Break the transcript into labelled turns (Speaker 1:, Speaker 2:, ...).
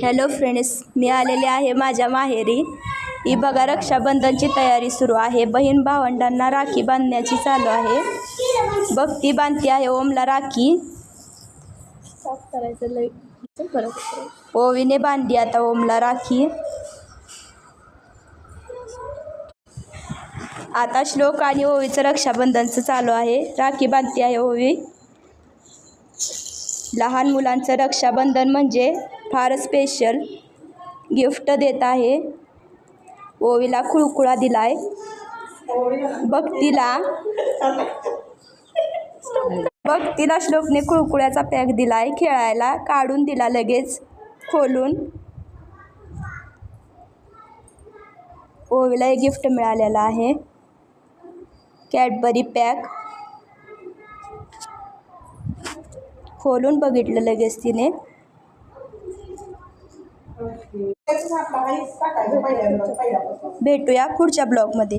Speaker 1: Hello friends, मी आलेले आहे माझ्या माहेरी. ही बघा, रक्षाबंधनची तयारी सुरू आहे. बहीण भावंडांना राखी बांधण्याची चालू आहे. भक्ती बांधते आहे ओमला राखी. ओवीने बांधली आता ओमला राखी. आता श्लोक आणि ओवीचं रक्षाबंधनचं चालू आहे. राखी बांधते आहे ओवी. लहान मुलांचं रक्षाबंधन म्हणजे फार स्पेशल. गिफ्ट देत आहे. ओवीला कुळकुळा दिलाय. भक्तीला श्लोकने कुळकुळ्याचा पॅक दिलाय खेळायला. काढून दिला लगेच खोलून. ओवीला एक गिफ्ट मिळालेला आहे, कॅडबरी पॅक. खोलून बघितलं लगेच तिने. भेटूया पुढच्या ब्लॉगमध्ये.